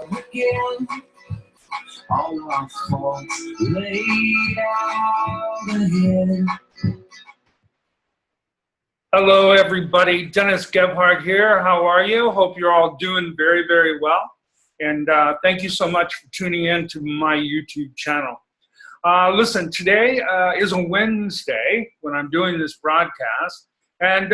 again. All my faults laid out again. Hello, everybody. Dennis Gebhardt here. How are you? Hope you're all doing very, very well. And thank you so much for tuning in to my YouTube channel. Listen, today is a Wednesday when I'm doing this broadcast. And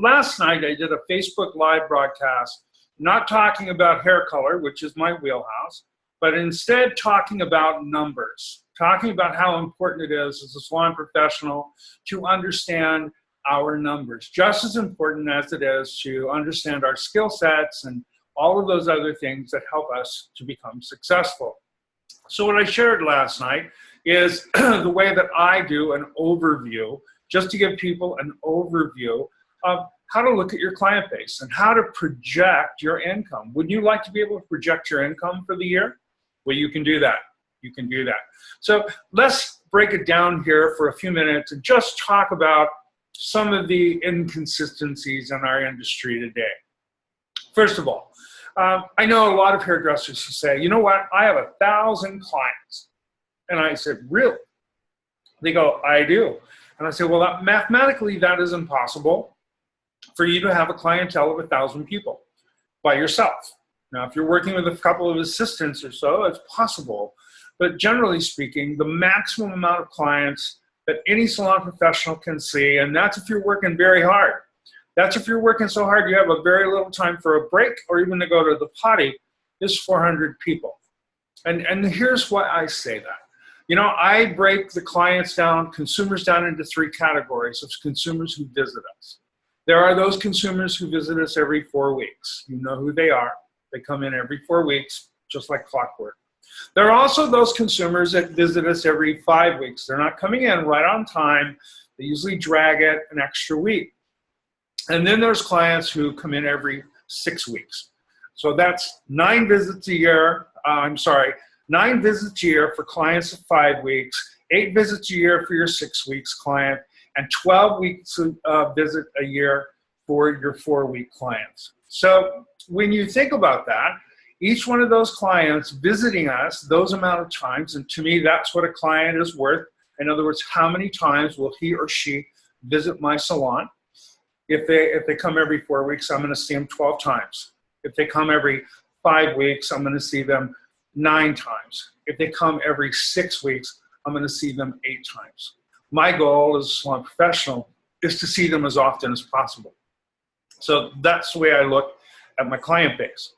last night I did a Facebook Live broadcast, not talking about hair color, which is my wheelhouse, but instead talking about numbers, talking about how important it is as a salon professional to understand our numbers, just as important as it is to understand our skill sets and all of those other things that help us to become successful. So what I shared last night is the way that I do an overview, just to give people an overview of how to look at your client base and how to project your income. Would you like to be able to project your income for the year? Well, you can do that. You can do that. So let's break it down here for a few minutes and just talk about some of the inconsistencies in our industry today. First of all, I know a lot of hairdressers who say, you know what, I have 1,000 clients. And I said, really? They go, I do. And I say, well, mathematically, that is impossible for you to have a clientele of 1,000 people by yourself. Now, if you're working with a couple of assistants or so, it's possible. But generally speaking, the maximum amount of clients that any salon professional can see, and that's if you're working very hard. That's if you're working so hard you have a very little time for a break or even to go to the potty, is 400 people. And here's why I say that. You know, I break the clients down, consumers down into 3 categories of consumers who visit us. There are those consumers who visit us every 4 weeks. You know who they are. They come in every 4 weeks, just like clockwork. There are also those consumers that visit us every 5 weeks. They're not coming in right on time. They usually drag it an extra week. And then there's clients who come in every 6 weeks. So that's 9 visits a year. 9 visits a year for clients of 5 weeks, 8 visits a year for your 6 weeks client, and 12 weeks visit a year for your 4-week clients. So when you think about that, each one of those clients visiting us those amount of times, and to me that's what a client is worth. In other words, how many times will he or she visit my salon? If they come every 4 weeks, I'm going to see them 12 times. If they come every 5 weeks, I'm going to see them 9 times. If they come every 6 weeks, I'm going to see them 8 times. My goal as a salon professional is to see them as often as possible. So that's the way I look at my client base.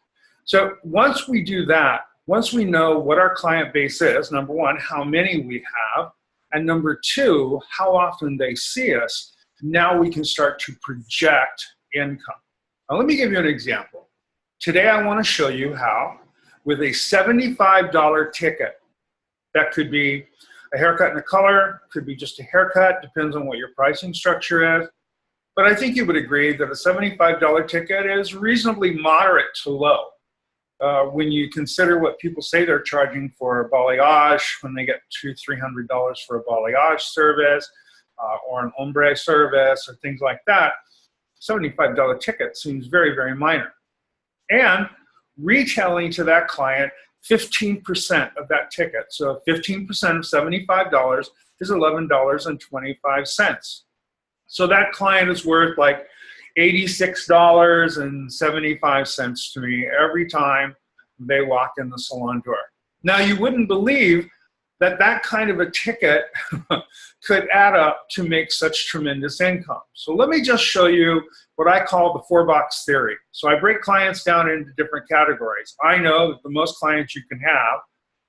So once we do that, once we know what our client base is, number one, how many we have, and number two, how often they see us, now we can start to project income. Now let me give you an example. Today I want to show you how, with a $75 ticket, that could be a haircut and a color, could be just a haircut, depends on what your pricing structure is. But I think you would agree that a $75 ticket is reasonably moderate to low. When you consider what people say they're charging for a balayage, when they get $200–300 for a balayage service or an ombre service or things like that, $75 ticket seems very, very minor. And retailing to that client 15% of that ticket. So 15% of $75 is $11.25. So that client is worth like $86.75 to me every time they walk in the salon door. Now, you wouldn't believe that that kind of a ticket could add up to make such tremendous income. So let me just show you what I call the 4-box theory. So I break clients down into different categories. I know that the most clients you can have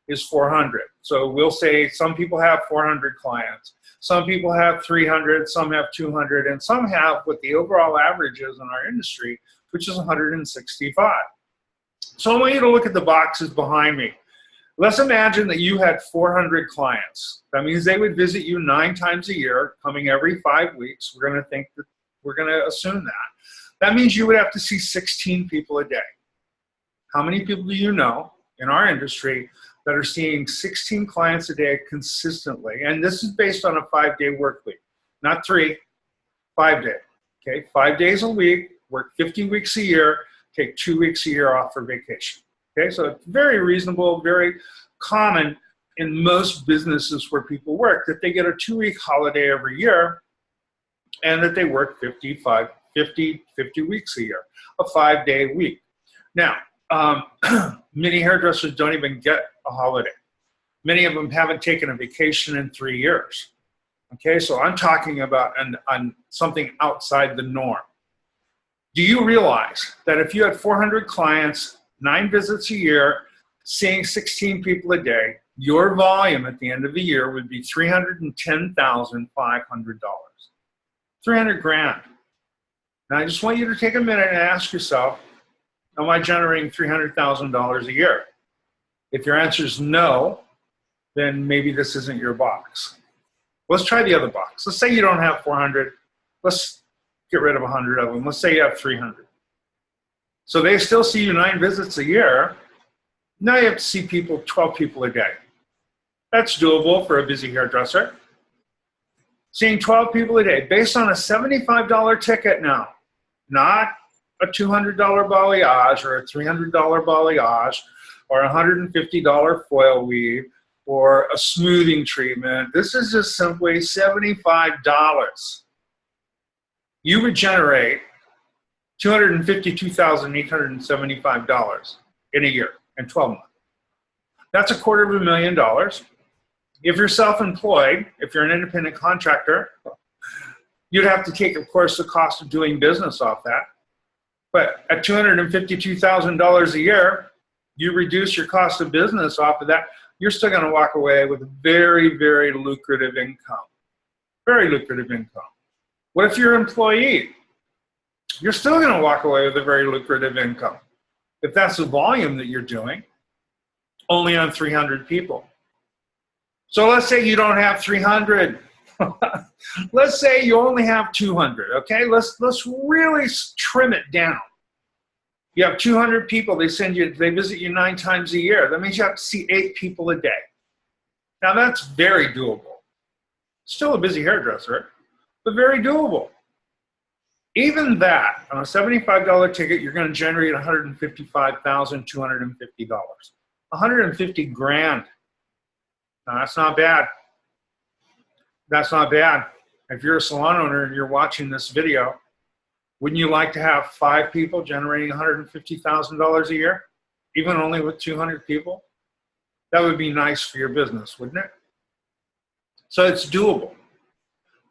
is 400. So we'll say some people have 400 clients. Some people have 300, some have 200, and some have what the overall average is in our industry, which is 165. So I want you to look at the boxes behind me. Let's imagine that you had 400 clients. That means they would visit you 9 times a year, coming every 5 weeks. We're going to assume that. That means you would have to see 16 people a day. How many people do you know in our industry that are seeing 16 clients a day consistently? And this is based on a 5-day work week, not 3, 5 day. Okay, 5 days a week, work 50 weeks a year, take 2 weeks a year off for vacation. Okay, so it's very reasonable, very common in most businesses where people work that they get a 2-week holiday every year and that they work 50 weeks a year, a 5-day week. Now, many hairdressers don't even get a holiday. Many of them haven't taken a vacation in 3 years. Okay, so I'm talking about on something outside the norm. Do you realize that if you had 400 clients, 9 visits a year, seeing 16 people a day, your volume at the end of the year would be $310,500. 300 grand. Now I just want you to take a minute and ask yourself, am I generating $300,000 a year? If your answer is no, then maybe this isn't your box. Let's try the other box. Let's say you don't have 400. Let's get rid of 100 of them. Let's say you have 300. So they still see you 9 visits a year. Now you have to see 12 people a day. That's doable for a busy hairdresser. Seeing 12 people a day based on a $75 ticket now, not a $200 balayage or a $300 balayage or a $150 foil weave or a smoothing treatment. This is just simply $75. You would generate $252,875 in a year, in 12 months. That's $250,000. If you're self-employed, if you're an independent contractor, you'd have to take, of course, the cost of doing business off that. But at $252,000 a year, you reduce your cost of business off of that, you're still going to walk away with a very, very lucrative income. Very lucrative income. What if you're an employee? You're still going to walk away with a very lucrative income. If that's the volume that you're doing, only on 300 people. So let's say you don't have 300. Let's say you only have 200, okay? Let's really trim it down. You have 200 people, they visit you 9 times a year. That means you have to see 8 people a day. Now that's very doable. Still a busy hairdresser, but very doable. Even that, on a $75 ticket, you're going to generate $155,250. 150 grand. Now, that's not bad. That's not bad. If you're a salon owner and you're watching this video, wouldn't you like to have 5 people generating $150,000 a year, even only with 200 people? That would be nice for your business, wouldn't it? So it's doable.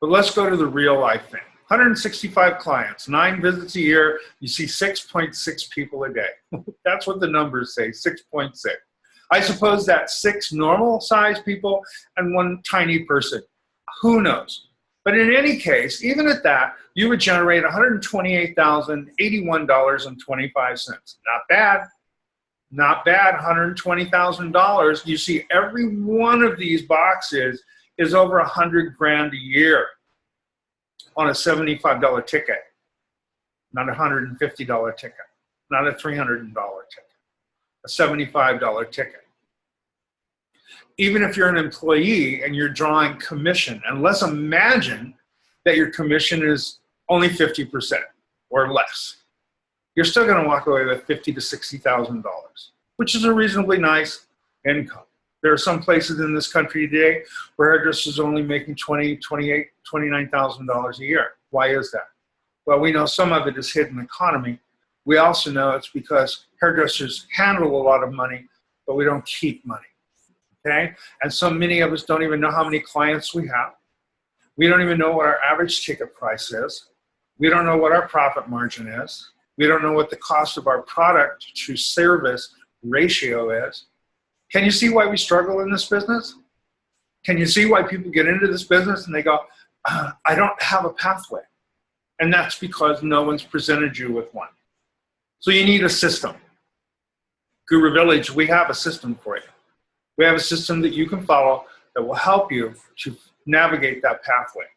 But let's go to the real life thing. 165 clients, 9 visits a year, you see 6.6 people a day. That's what the numbers say, 6.6. I suppose that's 6 normal size people and 1 tiny person. Who knows? But in any case, even at that, you would generate $128,081.25. Not bad. Not bad, $120,000. You see, every one of these boxes is over 100 grand a year on a $75 ticket, not a $150 ticket, not a $300 ticket, a $75 ticket. Even if you're an employee and you're drawing commission, and let's imagine that your commission is only 50% or less, you're still going to walk away with $50,000 to $60,000, which is a reasonably nice income. There are some places in this country today where hairdressers are only making $20,000, $28,000, $29,000 a year. Why is that? Well, we know some of it is hidden economy. We also know it's because hairdressers handle a lot of money, but we don't keep money. Okay? And so many of us don't even know how many clients we have. We don't even know what our average ticket price is. We don't know what our profit margin is. We don't know what the cost of our product to service ratio is. Can you see why we struggle in this business? Can you see why people get into this business and they go, I don't have a pathway? And that's because no one's presented you with one. So you need a system. Guru Village, we have a system for you. We have a system that you can follow that will help you to navigate that pathway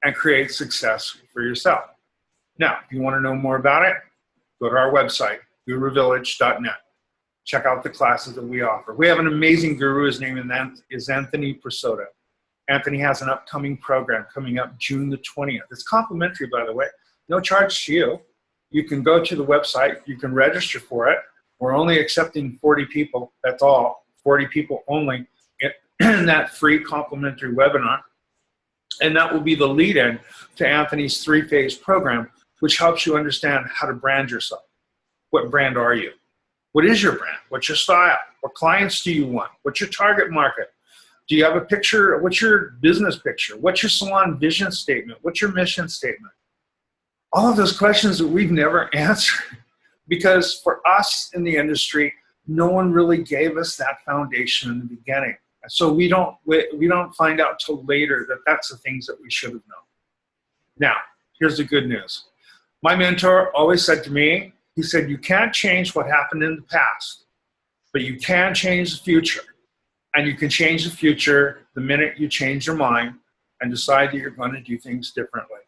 and create success for yourself. Now, if you want to know more about it, go to our website, guruvillage.net. Check out the classes that we offer. We have an amazing guru. His name is Anthony Prasoda. Anthony has an upcoming program coming up June the 20th. It's complimentary, by the way. No charge to you. You can go to the website. You can register for it. We're only accepting 40 people, that's all, 40 people only in that free complimentary webinar. And that will be the lead-in to Anthony's 3-phase program, which helps you understand how to brand yourself. What brand are you? What is your brand? What's your style? What clients do you want? What's your target market? Do you have a picture? What's your business picture? What's your salon vision statement? What's your mission statement? All of those questions that we've never answered, because for us in the industry, no one really gave us that foundation in the beginning. So we don't find out till later that that's the things that we should have known. Now, here's the good news. My mentor always said to me, he said, you can't change what happened in the past, but you can change the future. And you can change the future the minute you change your mind and decide that you're going to do things differently.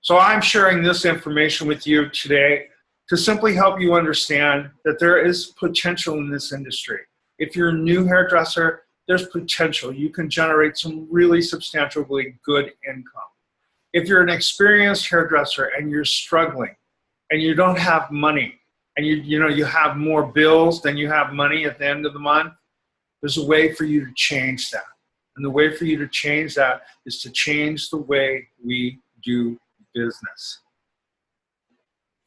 So I'm sharing this information with you today to simply help you understand that there is potential in this industry. If you're a new hairdresser, there's potential. You can generate some really substantially good income. If you're an experienced hairdresser and you're struggling and you don't have money and you have more bills than you have money at the end of the month, there's a way for you to change that. And the way for you to change that is to change the way we do business.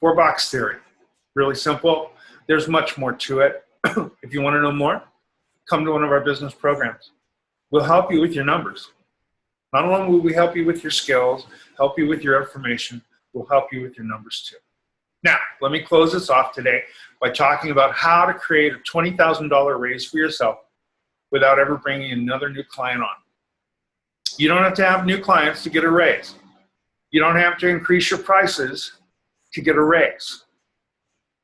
4-box theory, really simple. There's much more to it. If you want to know more, come to one of our business programs. We'll help you with your numbers. Not only will we help you with your skills, help you with your information, we'll help you with your numbers too. Now, let me close this off today by talking about how to create a $20,000 raise for yourself without ever bringing another new client on. You don't have to have new clients to get a raise. You don't have to increase your prices to get a raise.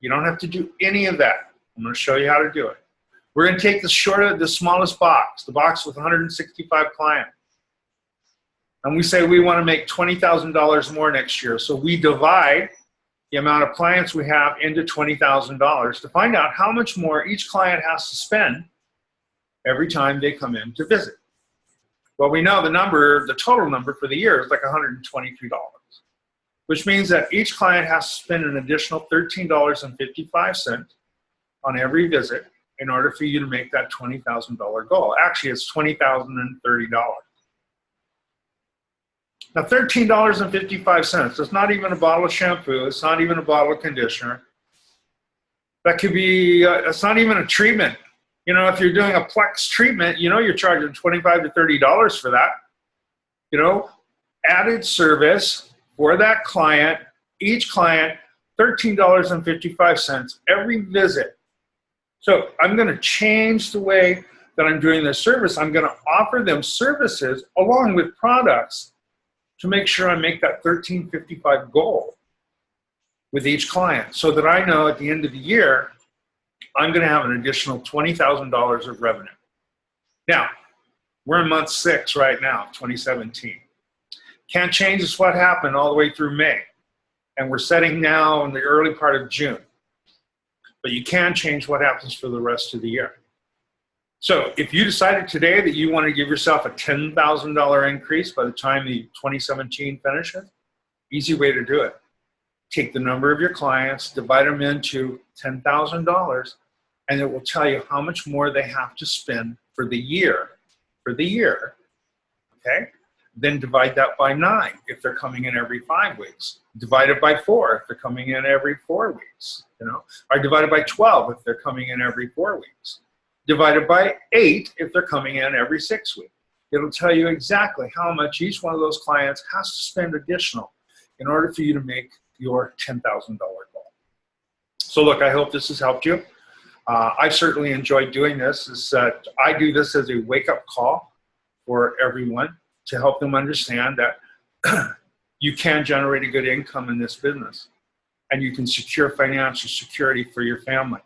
You don't have to do any of that. I'm going to show you how to do it. We're going to take the smallest box, the box with 165 clients. And we say we want to make $20,000 more next year. So we divide the amount of clients we have into $20,000 to find out how much more each client has to spend every time they come in to visit. Well, we know the total number for the year is like $123, which means that each client has to spend an additional $13.55 on every visit in order for you to make that $20,000 goal. Actually, it's $20,030. Now, $13.55, it's not even a bottle of shampoo, it's not even a bottle of conditioner. That could be, it's not even a treatment. You know, if you're doing a Plex treatment, you know you're charging $25 to $30 for that. You know, added service for that client, each client, $13.55 every visit. So I'm going to change the way that I'm doing this service. I'm going to offer them services along with products to make sure I make that $13.55 goal with each client so that I know at the end of the year, I'm going to have an additional $20,000 of revenue. Now, we're in month 6 right now, 2017. Can't change is what happened all the way through May. And we're setting now in the early part of June. But you can change what happens for the rest of the year. So if you decided today that you want to give yourself a $10,000 increase by the time the 2017 finishes, easy way to do it. Take the number of your clients, divide them into $10,000, and it will tell you how much more they have to spend for the year, okay? Then divide that by 9 if they're coming in every 5 weeks. Divide it by 4 if they're coming in every 4 weeks, you know? Or divide it by 12 if they're coming in every 4 weeks. Divided by 8 if they're coming in every 6 weeks. It'll tell you exactly how much each one of those clients has to spend additional in order for you to make your $10,000 goal. So look, I hope this has helped you. I've certainly enjoyed doing this. I do this as a wake-up call for everyone to help them understand that you can generate a good income in this business and you can secure financial security for your family.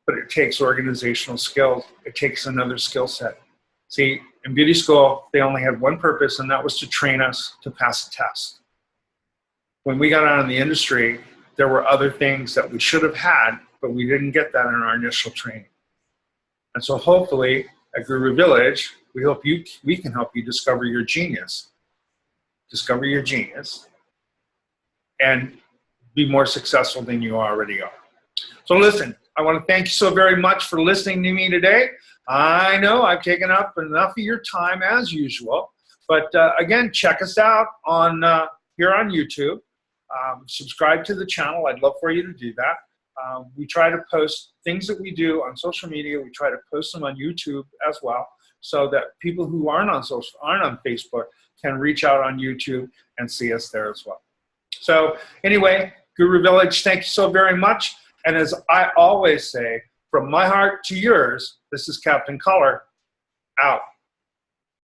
But it takes organizational skills. It takes another skill set. See, in beauty school, they only had one purpose, and that was to train us to pass a test. When we got out in the industry, there were other things that we should have had, but we didn't get that in our initial training. And so hopefully at Guru Village, we can help you discover your genius. Discover your genius and be more successful than you already are. So listen, I want to thank you so very much for listening to me today. I know I've taken up enough of your time as usual, but again, check us out on here on YouTube. Subscribe to the channel. I'd love for you to do that. We try to post things that we do on social media. We try to post them on YouTube as well, so that people who aren't on Facebook can reach out on YouTube and see us there as well. So anyway, Guru Village, thank you so very much. And as I always say, from my heart to yours, this is Captain Color, out.